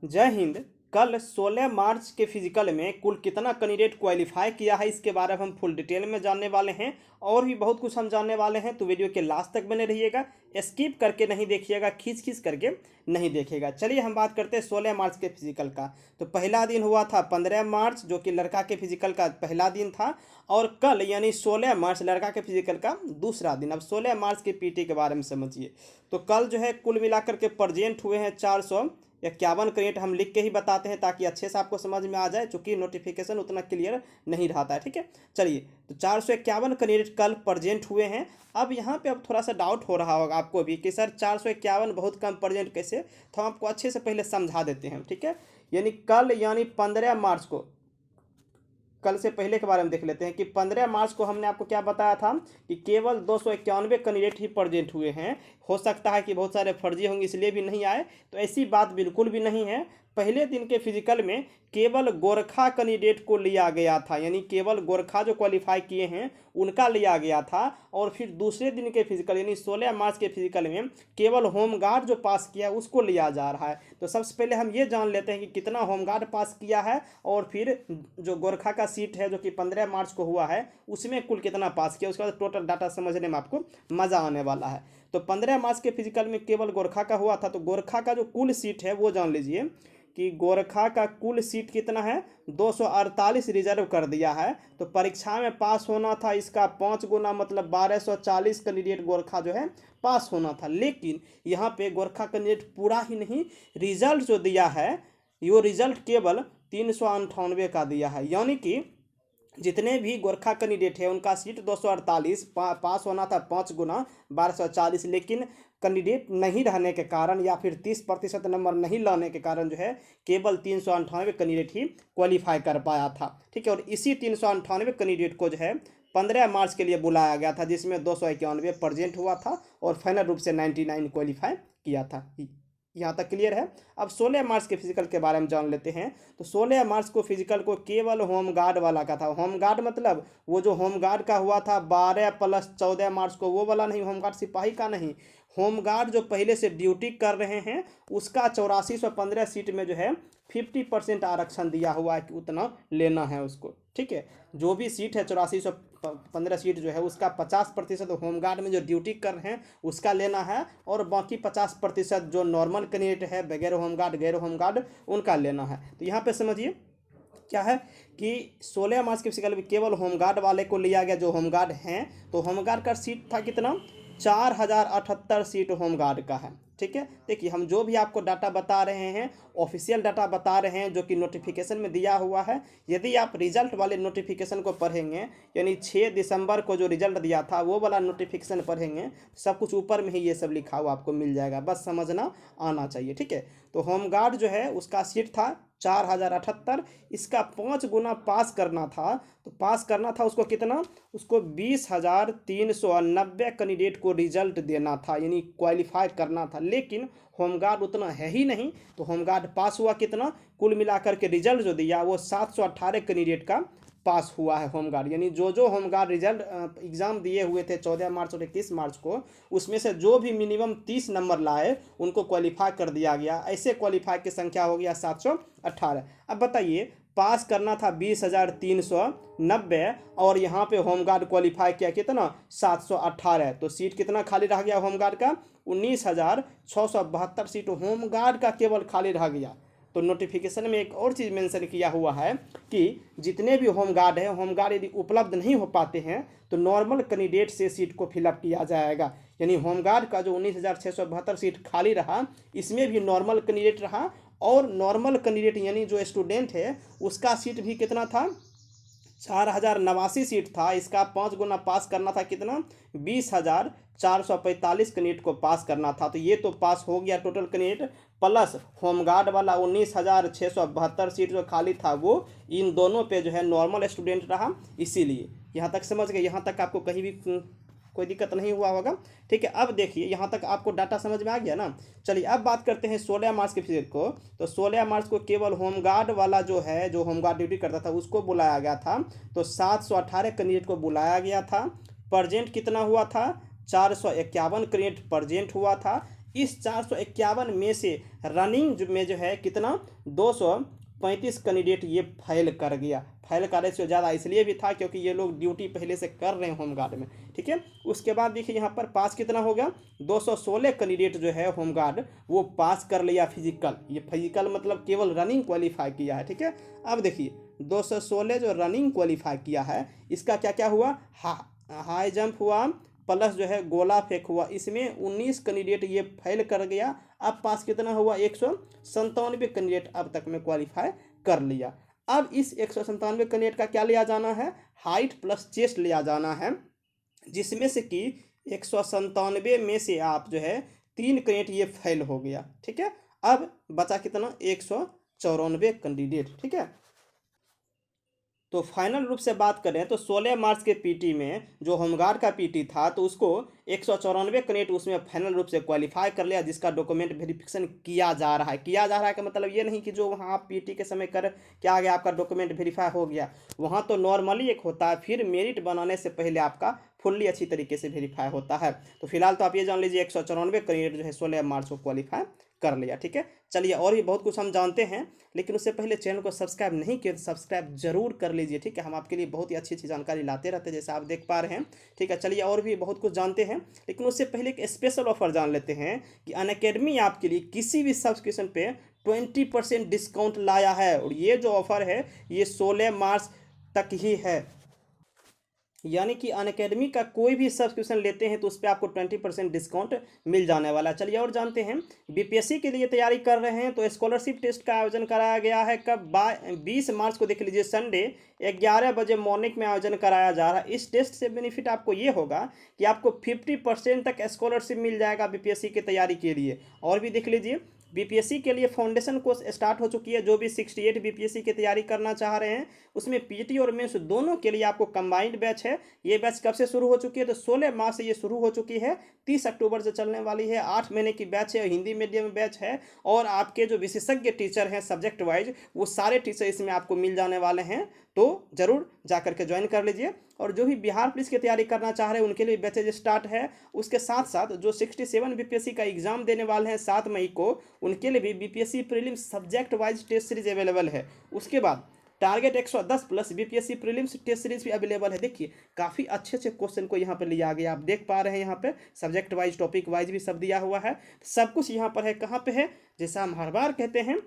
जय हिंद। कल 16 मार्च के फिजिकल में कुल कितना कैंडिडेट क्वालिफाई किया है इसके बारे में हम फुल डिटेल में जानने वाले हैं और भी बहुत कुछ हम जानने वाले हैं। तो वीडियो के लास्ट तक बने रहिएगा, स्किप करके नहीं देखिएगा, खींच करके नहीं देखिएगा। चलिए हम बात करते हैं 16 मार्च के फिजिकल का। तो पहला दिन हुआ था 15 मार्च जो कि लड़का के फिजिकल का पहला दिन था, और कल यानी 16 मार्च लड़का के फिजिकल का दूसरा दिन। अब 16 मार्च के पीटी के बारे में समझिए। तो कल जो है कुल मिलाकर के प्रेजेंट हुए हैं 451 कैंडिडेट। हम लिख के ही बताते हैं ताकि अच्छे से आपको समझ में आ जाए, चूंकि नोटिफिकेशन उतना क्लियर नहीं रहता है। ठीक है, चलिए। तो 451 कैंडिडेट कल प्रेजेंट हुए हैं। अब यहाँ पे अब थोड़ा सा डाउट हो रहा होगा आपको भी कि सर 451 बहुत कम प्रेजेंट कैसे, तो हम आपको अच्छे से पहले समझा देते हैं। ठीक है, यानी कल यानी 15 मार्च को, कल से पहले के बारे में देख लेते हैं कि 15 मार्च को हमने आपको क्या बताया था कि केवल 291 कैंडिडेट ही प्रेजेंट हुए हैं। हो सकता है कि बहुत सारे फर्जी होंगे इसलिए भी नहीं आए, तो ऐसी बात बिल्कुल भी नहीं है। पहले दिन के फिजिकल में केवल गोरखा कैंडिडेट को लिया गया था, यानी केवल गोरखा जो क्वालिफाई किए हैं उनका लिया गया था। और फिर दूसरे दिन के फिजिकल यानी 16 मार्च के फिजिकल में केवल होमगार्ड जो पास किया उसको लिया जा रहा है। तो सबसे पहले हम ये जान लेते हैं कि कितना होमगार्ड पास किया है, और फिर जो गोरखा का सीट है जो कि 15 मार्च को हुआ है उसमें कुल कितना पास किया, उसके बाद टोटल डाटा समझने में आपको मज़ा आने वाला है। तो 15 मार्च के फिजिकल में केवल गोरखा का हुआ था, तो गोरखा का जो कुल सीट है वो जान लीजिए कि गोरखा का कुल सीट कितना है, 248 रिजर्व कर दिया है। तो परीक्षा में पास होना था इसका 5 गुना, मतलब 1240 कैंडिडेट गोरखा जो है पास होना था। लेकिन यहाँ पे गोरखा कैंडिडेट पूरा ही नहीं, रिजल्ट जो दिया है वो रिजल्ट केवल 398 का दिया है। यानी कि जितने भी गोरखा कैंडिडेट है उनका सीट 248 पास होना था 5 गुना 1240, लेकिन कैंडिडेट नहीं रहने के कारण या फिर 30% नंबर नहीं लाने के कारण जो है केवल 398 कैंडिडेट ही क्वालिफाई कर पाया था। ठीक है, और इसी 398 कैंडिडेट को जो है 15 मार्च के लिए बुलाया गया था, जिसमें 291 प्रेजेंट हुआ था और फाइनल रूप से 99 क्वालिफाई किया था। यहाँ तक क्लियर है। अब 16 मार्च के फिजिकल के बारे में जान लेते हैं। तो 16 मार्च को फिजिकल को केवल होमगार्ड वाला का था। होमगार्ड मतलब वो जो होमगार्ड का हुआ था 12 + 14 मार्च को, वो वाला नहीं, होमगार्ड सिपाही का नहीं। होमगार्ड जो पहले से ड्यूटी कर रहे हैं उसका 8415 सीट में जो है 50% आरक्षण दिया हुआ है कि उतना लेना है उसको। ठीक है, जो भी सीट है 8415 सीट जो है उसका 50% होमगार्ड में जो ड्यूटी कर रहे हैं उसका लेना है, और बाकी 50% जो नॉर्मल कैंडिडेट है बगैर होमगार्ड गैर होमगार्ड उनका लेना है। तो यहाँ पे समझिए क्या है कि 16 मार्च के फिजिकल में केवल होमगार्ड वाले को लिया गया जो होमगार्ड हैं। तो होमगार्ड का सीट था कितना, 4078 सीट होमगार्ड का है। ठीक है, देखिए हम जो भी आपको डाटा बता रहे हैं ऑफिशियल डाटा बता रहे हैं जो कि नोटिफिकेशन में दिया हुआ है। यदि आप रिजल्ट वाले नोटिफिकेशन को पढ़ेंगे, यानी 6 दिसंबर को जो रिजल्ट दिया था वो वाला नोटिफिकेशन पढ़ेंगे, सब कुछ ऊपर में ही ये सब लिखा हुआ आपको मिल जाएगा, बस समझना आना चाहिए। ठीक है, तो होमगार्ड जो है उसका सीट था 4078, इसका 5 गुना पास करना था। तो पास करना था उसको कितना, उसको 20,390 कैंडिडेट को रिजल्ट देना था, यानी क्वालिफाई करना था। लेकिन होमगार्ड उतना है ही नहीं, तो होमगार्ड पास हुआ कितना, कुल मिलाकर के रिजल्ट जो दिया वो 718 कैंडिडेट का पास हुआ है होमगार्ड। यानी जो होमगार्ड रिजल्ट एग्ज़ाम दिए हुए थे 14 मार्च और 21 मार्च को, उसमें से जो भी मिनिमम 30 नंबर लाए उनको क्वालिफाई कर दिया गया। ऐसे क्वालिफाई की संख्या हो गया 718। अब बताइए, पास करना था 20,390 और यहाँ पे होमगार्ड क्वालिफाई किया कितना, 718। तो सीट कितना खाली रह गया होमगार्ड का, 19,672 सीट होमगार्ड का केवल खाली रह गया। तो नोटिफिकेशन में एक और चीज़ मेंशन किया हुआ है कि जितने भी होमगार्ड हैं, होमगार्ड यदि उपलब्ध नहीं हो पाते हैं तो नॉर्मल कैंडिडेट से सीट को फिलअप किया जाएगा। यानी होमगार्ड का जो 19,672 सीट खाली रहा, इसमें भी नॉर्मल कैंडिडेट रहा, और नॉर्मल कैंडिडेट यानी जो स्टूडेंट है उसका सीट भी कितना था, 4089 सीट था। इसका 5 गुना पास करना था कितना, 20,445 कैंडिडेट को पास करना था। तो ये तो पास हो गया टोटल कैंडिडेट, प्लस होमगार्ड वाला 19,672 सीट जो खाली था वो इन दोनों पे जो है नॉर्मल स्टूडेंट रहा। इसीलिए यहाँ तक समझ गए, यहाँ तक आपको कहीं भी कोई दिक्कत नहीं हुआ होगा। ठीक है, अब देखिए यहाँ तक आपको डाटा समझ में आ गया ना। चलिए अब बात करते हैं 16 मार्च के फिजिकल को। तो 16 मार्च को केवल होमगार्ड वाला जो है, जो होमगार्ड ड्यूटी करता था उसको बुलाया गया था। तो 718 कैंडिडेट को बुलाया गया था। प्रेजेंट कितना हुआ था, 451 कैंडिडेट प्रेजेंट हुआ था। इस 451 में से रनिंग में जो है कितना 235 कैंडिडेट ये फेल कर गया। फेल करने से ज़्यादा इसलिए भी था क्योंकि ये लोग ड्यूटी पहले से कर रहे हैं होमगार्ड में, ठीक है। उसके बाद देखिए यहाँ पर पास कितना हो गया, 216 कैंडिडेट जो है होमगार्ड वो पास कर लिया फिजिकल। ये फिजिकल मतलब केवल रनिंग क्वालिफाई किया है, ठीक है। अब देखिए 216 जो रनिंग क्वालिफाई किया है इसका क्या क्या हुआ, हाई जंप हुआ प्लस जो है गोला फेंक हुआ, इसमें 19 कैंडिडेट ये फेल कर गया। अब पास कितना हुआ, 197 कैंडिडेट अब तक में क्वालिफाई कर लिया। अब इस 197 कैंडिडेट का क्या लिया जाना है, हाइट प्लस चेस्ट लिया जाना है, जिसमें से कि 197 में से आप जो है 3 कैंडिडेट ये फेल हो गया, ठीक है। अब बचा कितना, 194 कैंडिडेट, ठीक है। तो फाइनल रूप से बात करें तो 16 मार्च के पीटी में जो होमगार्ड का पीटी था तो उसको 194 कैंडिडेट उसमें फाइनल रूप से क्वालिफाई कर लिया, जिसका डॉक्यूमेंट वेरिफिकेशन किया जा रहा है। किया जा रहा है का मतलब ये नहीं कि जो वहाँ आप पीटी के समय कर क्या आ गया आपका डॉक्यूमेंट वेरीफाई हो गया, वहाँ तो नॉर्मली एक होता है, फिर मेरिट बनाने से पहले आपका फुल्ली अच्छी तरीके से वेरीफाई होता है। तो फिलहाल तो आप ये जान लीजिए 194 कैंडिडेट जो है 16 मार्च को क्वालिफाई कर लिया, ठीक है। चलिए और भी बहुत कुछ हम जानते हैं, लेकिन उससे पहले चैनल को सब्सक्राइब नहीं किया तो सब्सक्राइब जरूर कर लीजिए, ठीक है। हम आपके लिए बहुत ही अच्छी अच्छी जानकारी लाते रहते हैं जैसे आप देख पा रहे हैं, ठीक है। चलिए और भी बहुत कुछ जानते हैं, लेकिन उससे पहले एक स्पेशल ऑफर जान लेते हैं कि अनअकैडमी आपके लिए किसी भी सब्सक्रिप्शन पे 20% डिस्काउंट लाया है, और ये जो ऑफर है ये 16 मार्च तक ही है। यानी कि अनअकैडमी का कोई भी सब्सक्रिप्शन लेते हैं तो उस पर आपको 20% डिस्काउंट मिल जाने वाला है। चलिए और जानते हैं, बीपीएससी के लिए तैयारी कर रहे हैं तो स्कॉलरशिप टेस्ट का आयोजन कराया गया है कब, 20 मार्च को देख लीजिए, संडे 11 बजे मॉर्निंग में आयोजन कराया जा रहा है। इस टेस्ट से बेनिफिट आपको ये होगा कि आपको 50% तक स्कॉलरशिप मिल जाएगा बीपीएससी की तैयारी के लिए। और भी देख लीजिए, बीपीएससी के लिए फाउंडेशन कोर्स स्टार्ट हो चुकी है। जो भी 68 बीपीएससी की तैयारी करना चाह रहे हैं उसमें पीटी और मेंस दोनों के लिए आपको कंबाइंड बैच है। ये बैच कब से शुरू हो चुकी है, तो 16 मार्च से ये शुरू हो चुकी है, 30 अक्टूबर से चलने वाली है। 8 महीने की बैच है, हिंदी मीडियम बैच है, और आपके जो विशेषज्ञ टीचर हैं सब्जेक्ट वाइज वो सारे टीचर इसमें आपको मिल जाने वाले हैं। तो जरूर जाकर के ज्वाइन कर लीजिए। और जो भी बिहार पुलिस की तैयारी करना चाह रहे हैं उनके लिए बैचेज स्टार्ट है। उसके साथ साथ जो 67 बीपीएससी का एग्जाम देने वाले हैं 7 मई को, उनके लिए भी BPSC prelims subject wise test series available है। उसके बाद target 110 plus BPSC prelims test series भी अवेलेबल है। देखिए काफ़ी अच्छे अच्छे क्वेश्चन को यहाँ पर लिया गया, आप देख पा रहे हैं यहाँ पे सब्जेक्ट वाइज टॉपिक वाइज भी सब दिया हुआ है। सब कुछ यहाँ पर है, कहाँ पे है, जैसा हम हर बार कहते हैं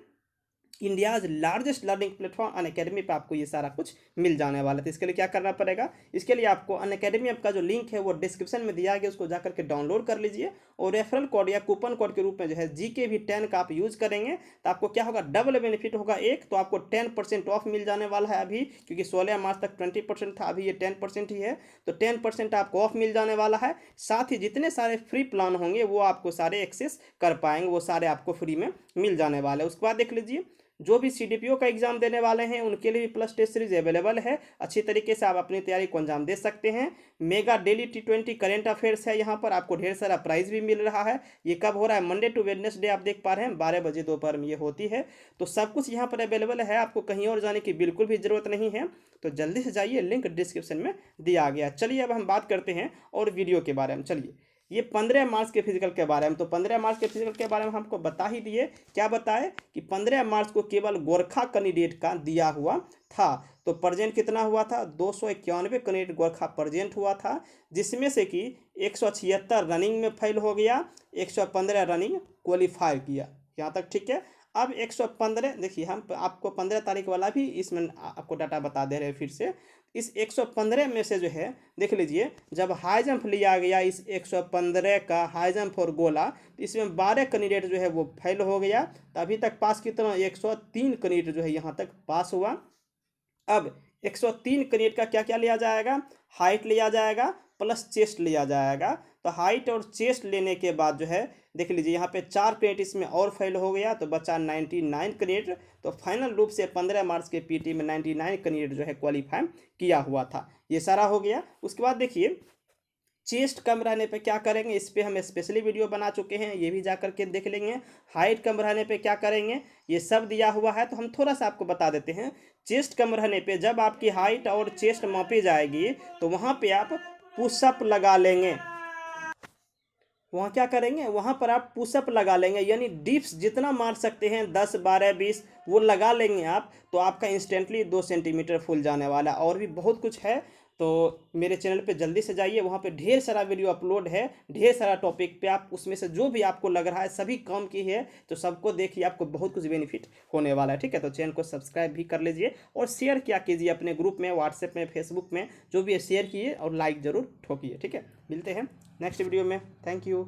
India's largest learning platform Unacademy पे आपको ये सारा कुछ मिल जाने वाला है। तो इसके लिए क्या करना पड़ेगा, इसके लिए आपको अनअकैडमी ऐप का जो लिंक है वो डिस्क्रिप्शन में दिया गया, उसको जाकर के डाउनलोड कर लीजिए। और रेफरल कोड या कूपन कोड के रूप में जो है जीके भी 10 का आप यूज करेंगे तो आपको क्या होगा, डबल बेनिफिट होगा। एक तो आपको 10% ऑफ मिल जाने वाला है अभी, क्योंकि 16 मार्च तक 20% था, अभी ये 10% ही है, तो 10% आपको ऑफ मिल जाने वाला है। साथ ही जितने सारे फ्री प्लान होंगे वो आपको सारे एक्सेस कर पाएंगे, वो सारे आपको फ्री में मिल जाने वाले हैं। उसके बाद देख लीजिए, जो भी सीडीपीओ का एग्जाम देने वाले हैं उनके लिए भी प्लस टेस्ट सीरीज अवेलेबल है। अच्छी तरीके से आप अपनी तैयारी को अंजाम दे सकते हैं। Mega daily T20 current affairs है, यहाँ पर आपको ढेर सारा प्राइज भी मिल रहा है। ये कब हो रहा है, मंडे टू वेडनेसडे, आप देख पा रहे हैं 12 बजे दोपहर में ये होती है। तो सब कुछ यहाँ पर अवेलेबल है, आपको कहीं और जाने की बिल्कुल भी जरूरत नहीं है। तो जल्दी से जाइए, लिंक डिस्क्रिप्शन में दिया गया। चलिए अब हम बात करते हैं और वीडियो के बारे में। चलिए ये 15 मार्च के फिजिकल के बारे में, तो 15 मार्च के फिजिकल के बारे में हमको बता ही दिए। क्या बताए कि 15 मार्च को केवल गोरखा कैंडिडेट का दिया हुआ था। तो प्रेजेंट कितना हुआ था, 291 कैंडिडेट गोरखा प्रेजेंट हुआ था, जिसमें से कि 176 रनिंग में फेल हो गया, 115 रनिंग क्वालिफाई किया। यहाँ तक ठीक है। अब 115 देखिए, हम आपको 15 तारीख वाला भी इसमें आपको डाटा बता दे रहे हैं फिर से। इस 115 में से जो है देख लीजिए, जब हाई जंप लिया गया इस 115 का हाई जंप और गोला, तो इसमें 12 कैंडिडेट जो है वो फेल हो गया। तो अभी तक पास कितना, 103 कैंडिडेट जो है यहाँ तक पास हुआ। अब 103 कैंडिडेट का क्या क्या लिया जाएगा, हाइट लिया जाएगा प्लस चेस्ट लिया जाएगा। तो हाइट और चेस्ट लेने के बाद जो है देख लीजिए, यहाँ पे 4 कैंडिडेट इसमें और फेल हो गया, तो बचा 99 कैंडिडेट। तो फाइनल रूप से 15 मार्च के पीटी में 99 कैंडिडेट जो है क्वालिफाई किया हुआ था। ये सारा हो गया। उसके बाद देखिए, चेस्ट कम रहने पे क्या करेंगे, इस पे हम स्पेशली वीडियो बना चुके हैं, ये भी जा करके देख लेंगे। हाइट कम रहने पे क्या करेंगे, ये सब दिया हुआ है, तो हम थोड़ा सा आपको बता देते हैं। चेस्ट कम रहने पे जब आपकी हाइट और चेस्ट मापी जाएगी तो वहाँ पे आप पुशअप लगा लेंगे। वहाँ क्या करेंगे, वहाँ पर आप पुशअप लगा लेंगे, यानी डिप्स जितना मार सकते हैं 10 12 20 वो लगा लेंगे आप, तो आपका इंस्टेंटली 2 सेंटीमीटर फूल जाने वाला है। और भी बहुत कुछ है, तो मेरे चैनल पे जल्दी से जाइए, वहाँ पे ढेर सारा वीडियो अपलोड है, ढेर सारा टॉपिक पे, आप उसमें से जो भी आपको लग रहा है सभी काम की है, तो सबको देखिए, आपको बहुत कुछ बेनिफिट होने वाला है। ठीक है, तो चैनल को सब्सक्राइब भी कर लीजिए और शेयर किया कीजिए अपने ग्रुप में, व्हाट्सएप में, फेसबुक में, जो भी है शेयर किए और लाइक ज़रूर ठोकिए। ठीक है, मिलते हैं नेक्स्ट वीडियो में। Thank you.